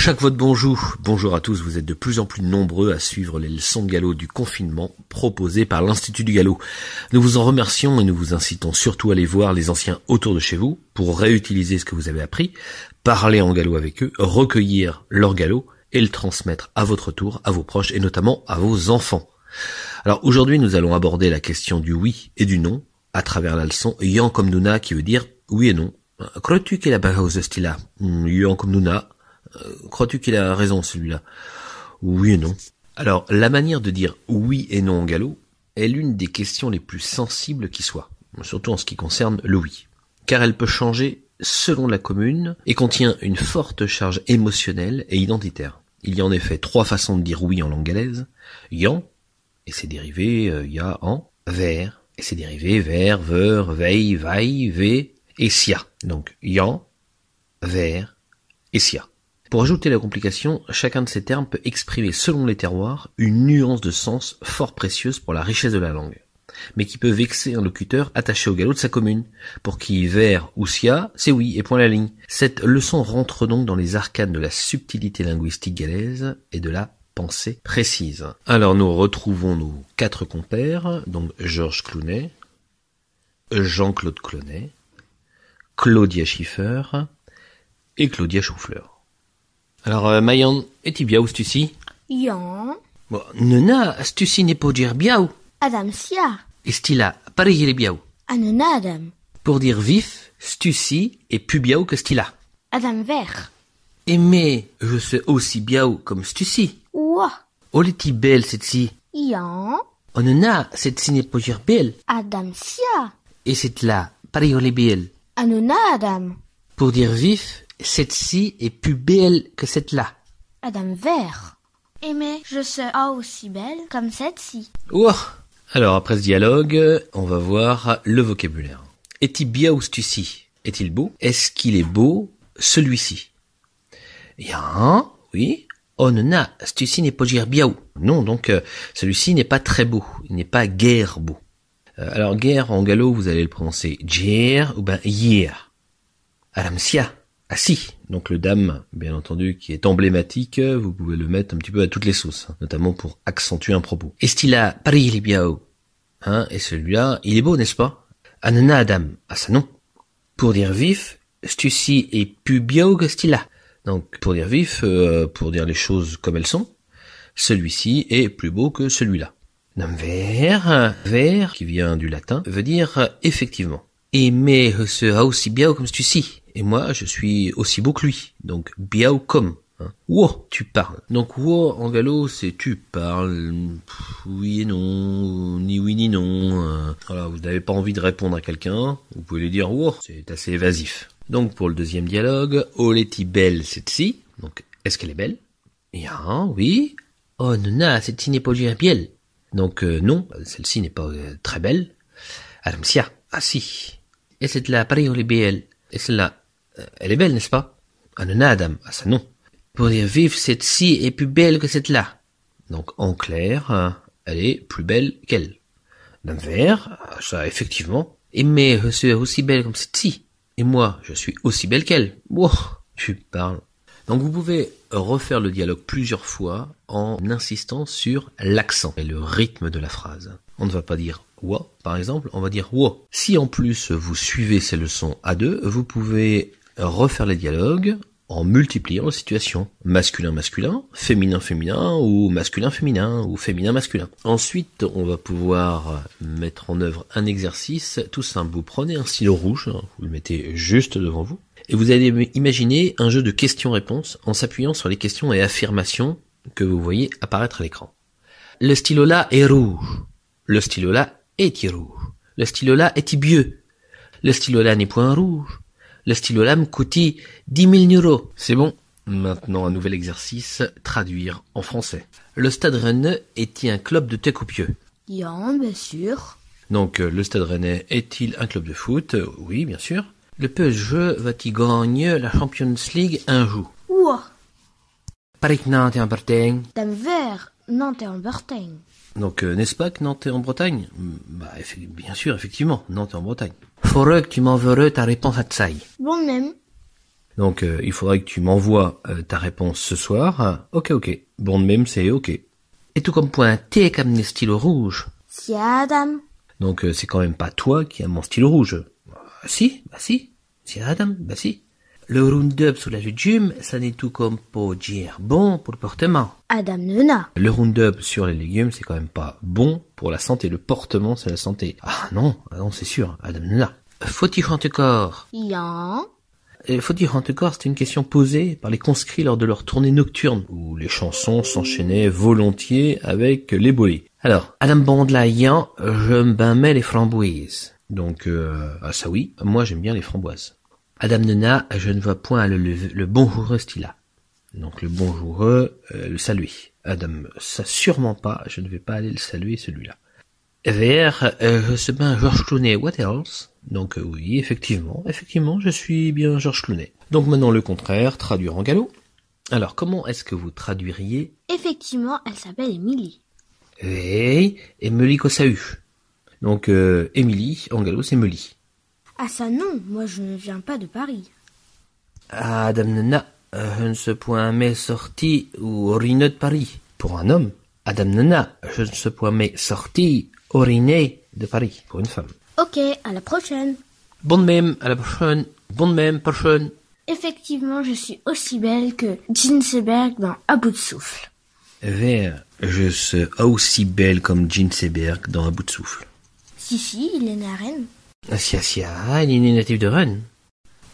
Chaque vote bonjour. Bonjour à tous, vous êtes de plus en plus nombreux à suivre les leçons de galop du confinement proposées par l'Institut du Galop. Nous vous en remercions et nous vous incitons surtout à aller voir les anciens autour de chez vous pour réutiliser ce que vous avez appris, parler en galop avec eux, recueillir leur galop et le transmettre à votre tour à vos proches et notamment à vos enfants. Alors aujourd'hui nous allons aborder la question du oui et du non à travers la leçon Yan comme Nuna qui veut dire oui et non. Crois-tu qu'il a barre ce style-là? Yan comme Nuna. Crois-tu qu'il a raison celui-là? Oui et non. Alors, la manière de dire oui et non en galop est l'une des questions les plus sensibles qui soit, surtout en ce qui concerne le oui, car elle peut changer selon la commune et contient une forte charge émotionnelle et identitaire. Il y a en effet 3 façons de dire oui en langue galaise: yan, et ses dérivés ya, en, vers, et ses dérivés vers, veur, veille, vaille, ve, et sia. Donc, yan, vers, et sia. Pour ajouter la complication, chacun de ces termes peut exprimer, selon les terroirs, une nuance de sens fort précieuse pour la richesse de la langue, mais qui peut vexer un locuteur attaché au galop de sa commune, pour qui vers ou sia, c'est oui et point la ligne. Cette leçon rentre donc dans les arcanes de la subtilité linguistique galaise et de la pensée précise. Alors nous retrouvons nos 4 compères, donc Georges Clounet, Jean-Claude Clonet, Claudia Schiffer et Claudia Choufleur. Alors, Mayan, est-il bien ou stuci? Yan. Bon, nena, stuci n'est pas dire biaou. Adam sia. Et stila, pareil il est biaou. Anona Adam. Pour dire vif, stuci est plus biaou que stila. Adam vert. Et mais, je sais aussi biaou comme stuci. Ouah. Oh, l'est-il belle, cette-ci? Yan. Oh, nena, cette-ci n'est pas dire belle. Adam sia. Et cette là, pareil il est belle. Anona Adam. Pour dire vif, cette-ci est plus belle que cette-là. Adam vert. Et mais je serai aussi belle comme cette-ci. Oh. Alors, après ce dialogue, on va voir le vocabulaire. Est-il bien ou stuci? Est-il beau? Est-ce qu'il est beau, celui-ci? Yan, oui. Oh, nana, stuci n'est pas dire biaou. Non, donc, celui-ci n'est pas très beau. Il n'est pas guère beau. Alors, guère, en galop, vous allez le prononcer jer ou ben hier. Alamsia. Ah si, donc le dame, bien entendu, qui est emblématique, vous pouvez le mettre un petit peu à toutes les sauces, notamment pour accentuer un propos. Est-il Paris il est biaou? Hein, et celui-là, il est beau, n'est-ce pas? Anana Adam, ah ça non. Pour dire vif, celui-ci est plus biaou que celui-là. Donc, pour dire vif, pour dire les choses comme elles sont, celui-ci est plus beau que celui-là. Nam vert, qui vient du latin, veut dire effectivement. Et mais sera aussi biaou comme celui-ci. Et moi, je suis aussi beau que lui. Donc, biaou comme. Hein. Wo, tu parles. Donc, wo, en galop, c'est tu parles. Oui et non. Ni oui ni non. Voilà, vous n'avez pas envie de répondre à quelqu'un. Vous pouvez lui dire wo. C'est assez évasif. Donc, pour le deuxième dialogue, oh, l'est-il belle, cette-ci? Donc, est-ce qu'elle est belle? Ya, oui. Oh, nana, cette-ci n'est pas belle. Donc, non, celle-ci n'est pas très belle. Alamsia, ah si. Et cette-là, pareil, elle est belle. Et celle-là, elle est belle, n'est-ce pas? Anona Adam, ah ça non. Pour dire vif, cette-ci est plus belle que cette-là. Donc, en clair, elle est plus belle qu'elle. D'un vert, ça, effectivement. Et mais, je suis aussi belle comme cette-ci. Et moi, je suis aussi belle qu'elle. Wow, tu parles. Donc, vous pouvez refaire le dialogue plusieurs fois en insistant sur l'accent et le rythme de la phrase. On ne va pas dire wa, par exemple, on va dire wo. Si en plus vous suivez ces leçons à 2, vous pouvez refaire les dialogues en multipliant les situations. Masculin-masculin, féminin-féminin, ou masculin-féminin, ou féminin-masculin. Ensuite, on va pouvoir mettre en œuvre un exercice tout simple. Vous prenez un stylo rouge, vous le mettez juste devant vous, et vous allez imaginer un jeu de questions-réponses en s'appuyant sur les questions et affirmations que vous voyez apparaître à l'écran. Le stylo là est rouge. Le stylo là est-il rouge? Le stylo là est-il vieux? Le stylo là n'est point rouge. Le stylo là me coûte 10 000 euros. C'est bon. Maintenant, un nouvel exercice, traduire en français. Le Stade Rennais est-il un club de Tecopieux? Yan, bien sûr. Donc, le Stade Rennais est-il un club de foot? Oui, bien sûr. Le PSG va-t-il gagner la Champions League un jour? Ouah. Paris que Nantes est en Bretagne. Adam vert. Nantes est en Bretagne. Donc, n'est-ce pas que Nantes est en Bretagne? Bah, bien sûr, effectivement, Nantes est en Bretagne. Faudrait que tu m'enverrais ta réponse à Tsaï. Bon même. Donc il faudrait que tu m'envoies ta réponse ce soir. Ok. Bon de même c'est ok. Et tout comme pointé comme des stylos rouges. Si Adam. Donc c'est quand même pas toi qui as mon stylo rouge. Si. Si Adam, si. Le Roundup sous la légume, ça n'est tout comme pour dire bon pour le portement. Adam Nena. Le Roundup sur les légumes, c'est quand même pas bon pour la santé. Le portement, c'est la santé. Ah non, c'est sûr. Adam Nena. Faut-il rendre corps? Yan. Faut-il rendre corps, c'était une question posée par les conscrits lors de leur tournée nocturne, où les chansons s'enchaînaient volontiers avec les bolets. Alors, Adam Bondla Yan, je me mets les framboises. Donc, ça oui, moi j'aime bien les framboises. Adam Nena, je ne vois point le bonjoureux style-là. Donc le bonjoureux, le saluer. Adam, ça sûrement pas, je ne vais pas aller le saluer celui-là. VR, je suis bien Georges Clooney, what else? Donc oui, effectivement, je suis bien Georges Clooney. Donc maintenant le contraire, traduire en galop. Alors comment est-ce que vous traduiriez? Effectivement, elle s'appelle Émilie. Oui, Émilie Kossahu. Donc Émilie, en galop c'est Mélie. Ah ça non, moi je ne viens pas de Paris. Adam Nena, je ne sais point mais sorti ou oriné de Paris. Pour un homme, Adam Nena, je ne sais point mais sorti, oriné de Paris. Pour une femme. Ok, à la prochaine. Bon de même, à la prochaine. Bon de même, prochaine. Effectivement, je suis aussi belle que Jean Seberg dans À bout de souffle. Vers, je suis aussi belle comme Jean Seberg dans À bout de souffle. Si, il est né à Rennes. Sia, il est né natif de Rennes.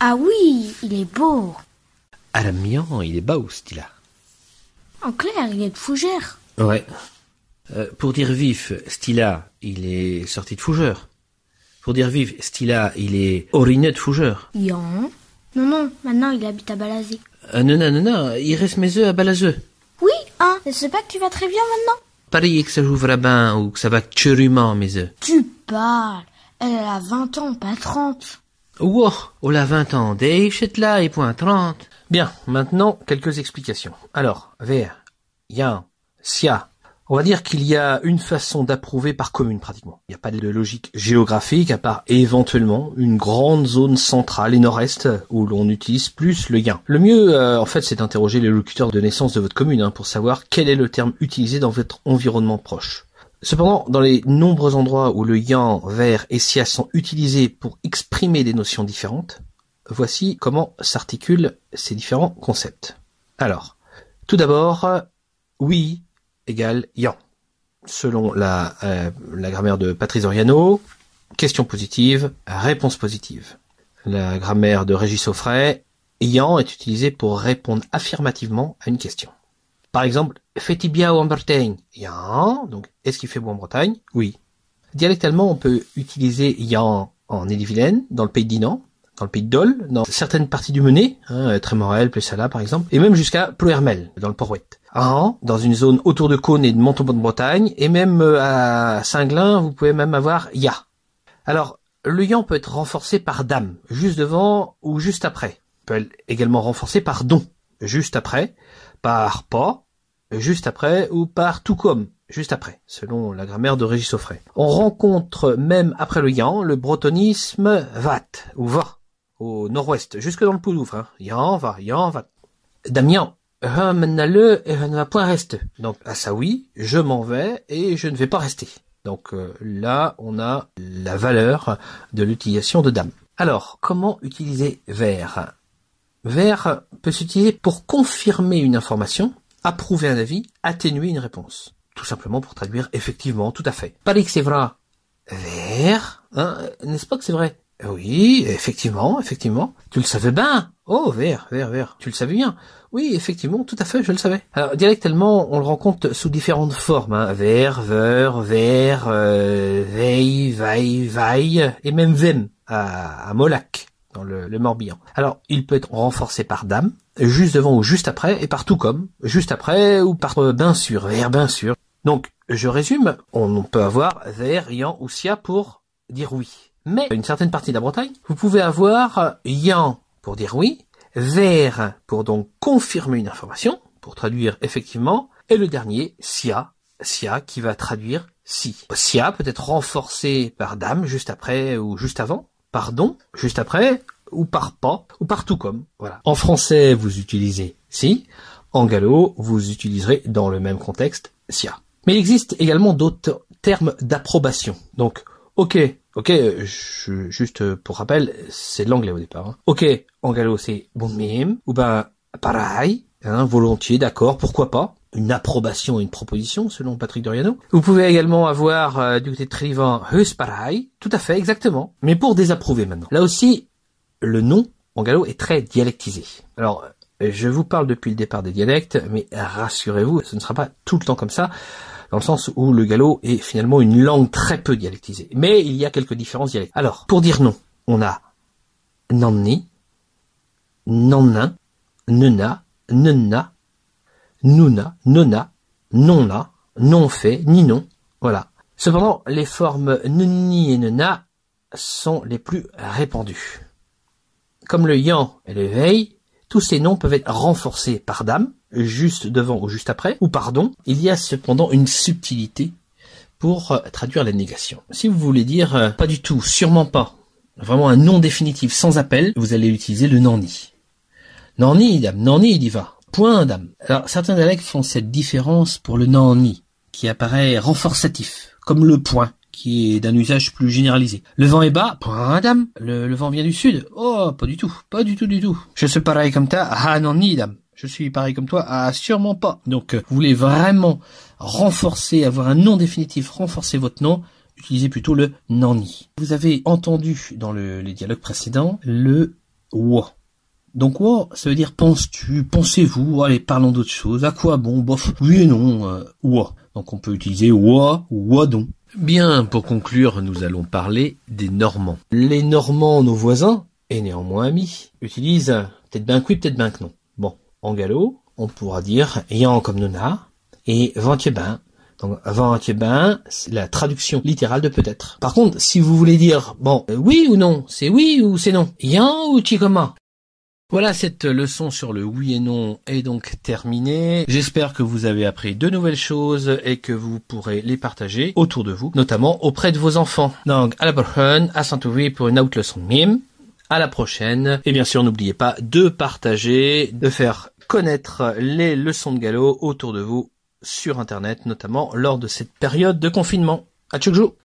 Ah oui, il est beau. Adam, il est beau, ce style-là. En clair, il est de Fougères. Ouais. Pour dire vif, Stila, il est sorti de Fougères. Pour dire vif, Stila, il est oriné de Fougères. Yan. Non, maintenant il habite à Balazé. Non, il reste mes œufs à Balazeux. Oui, hein, je sais pas que tu vas très bien maintenant. Pareil que ça joue bien ou que ça va tchériment, mes œufs. Tu parles. Elle a 20 ans, pas 30. Wow, on a 20 ans, des là et point 30. Bien, maintenant, quelques explications. Alors, vers, yan, sia. On va dire qu'il y a une façon d'approuver par commune, pratiquement. Il n'y a pas de logique géographique, à part éventuellement une grande zone centrale et nord-est où l'on utilise plus le yan. Le mieux, en fait, c'est d'interroger les locuteurs de naissance de votre commune, pour savoir quel est le terme utilisé dans votre environnement proche. Cependant, dans les nombreux endroits où le yan, vers et sia sont utilisés pour exprimer des notions différentes, voici comment s'articulent ces différents concepts. Alors, tout d'abord, oui égale yan. Selon la grammaire de Patrice Doriano, question positive, réponse positive. La grammaire de Régis Auffray, yan est utilisé pour répondre affirmativement à une question. Par exemple, fait-il bien en Bretagne? Yan, donc est-ce qu'il fait beau en Bretagne? Oui. Dialectalement, on peut utiliser yan en Ille-et-Vilaine, dans le pays de Dinan, dans le pays de Dole, dans certaines parties du Mené, Trémorel, Plessala par exemple, et même jusqu'à Ploermel, dans le Port-Ouest. Dans une zone autour de Cône et de Montauban-de-Bretagne, et même à Saint-Glin, vous pouvez même avoir ya. Alors, le yan peut être renforcé par dam, juste devant ou juste après. Il peut être également renforcé par don, juste après, par pas, juste après, ou par tout comme, juste après, selon la grammaire de Régis Auffray. On rencontre même après le yan, le bretonnisme vat, ou va, au nord-ouest, jusque dans le Poulouvre, yan va, Damien, je m'en allais et je ne vais point rester. Donc, à ça oui, je m'en vais et je ne vais pas rester. Donc là, on a la valeur de l'utilisation de dame. Alors, comment utiliser vers? Vers peut s'utiliser pour confirmer une information, approuver un avis, atténuer une réponse. Tout simplement pour traduire effectivement, tout à fait. Pareil que c'est vrai. Vers, n'est-ce pas que c'est vrai? Oui, effectivement. Tu le savais bien. Oh, vers. Tu le savais bien. Oui, effectivement, tout à fait, je le savais. Alors, dialectalement, on le rencontre sous différentes formes, vers, vers, veille, vaille, et même vem, à Molac, dans le Morbihan. Alors, il peut être renforcé par dame, juste devant ou juste après, et par tout comme, juste après, ou par bien sûr, vers, bien sûr. Donc, je résume, on peut avoir vers, yan ou sia pour dire oui. Mais, une certaine partie de la Bretagne, vous pouvez avoir yan pour dire oui, vers pour donc confirmer une information, pour traduire effectivement, et le dernier, sia qui va traduire si. Sia peut être renforcé par dame juste après ou juste avant, pardon juste après, ou par pas, ou par tout comme. Voilà. En français, vous utilisez si. En gallo, vous utiliserez dans le même contexte sia. Mais il existe également d'autres termes d'approbation. Donc, ok, juste pour rappel, c'est de l'anglais au départ. Hein. Ok, en gallo, c'est bon mim, ou ben pareil, hein, volontiers, d'accord, pourquoi pas. Une approbation et une proposition, selon Patrick Doriano. Vous pouvez également avoir du côté de Trélivan, höchst pareil, tout à fait, exactement. Mais pour désapprouver maintenant. Là aussi, le nom en gallo est très dialectisé. Alors, je vous parle depuis le départ des dialectes, mais rassurez-vous, ce ne sera pas tout le temps comme ça, dans le sens où le gallo est finalement une langue très peu dialectisée. Mais il y a quelques différences dialectales. Alors, pour dire non, on a nanni, nannin, nena, nenna, nuna, nona, nonna, non fait, ni non. Voilà. Cependant, les formes nunni et nena sont les plus répandues. Comme le yan et le vei, tous ces noms peuvent être renforcés par dame, juste devant ou juste après, ou pardon. Il y a cependant une subtilité pour traduire la négation. Si vous voulez dire pas du tout, sûrement pas, vraiment un nom définitif sans appel, vous allez utiliser le nanni. Nanni, dame, nanni, il y va. Point, dame. Alors, certains dialectes font cette différence pour le nanni, qui apparaît renforçatif, comme le point, qui est d'un usage plus généralisé. Le vent est bas, point, dame. Le vent vient du sud. Oh, pas du tout, pas du tout, du tout. Je suis pareil comme toi, ah, nanni, dame. Je suis pareil comme toi, ah, sûrement pas. Donc, vous voulez vraiment renforcer, avoir un nom définitif, renforcer votre nom, utilisez plutôt le nanni. Vous avez entendu dans les dialogues précédents le wa. Donc, wa, ça veut dire penses-tu, pensez-vous, allez, parlons d'autre chose, à quoi bon, bof, oui et non, wa. Donc, on peut utiliser wa ou wadon. Bien, pour conclure, nous allons parler des Normands. Les Normands, nos voisins, et néanmoins amis, utilisent peut-être ben que oui, peut-être ben que non. Bon, en gallo, on pourra dire yan comme nona et ventier-ben. Donc, ventier-ben, c'est la traduction littérale de peut-être. Par contre, si vous voulez dire, bon, oui ou non, c'est oui ou c'est non, yan ou chikoma. Voilà, cette leçon sur le oui et non est donc terminée. J'espère que vous avez appris de nouvelles choses et que vous pourrez les partager autour de vous, notamment auprès de vos enfants. Donc, à la prochaine, à Saint-Ouvy pour une autre leçon de mime. À la prochaine. Et bien sûr, n'oubliez pas de partager, de faire connaître les leçons de gallo autour de vous sur Internet, notamment lors de cette période de confinement. À tchoukjou!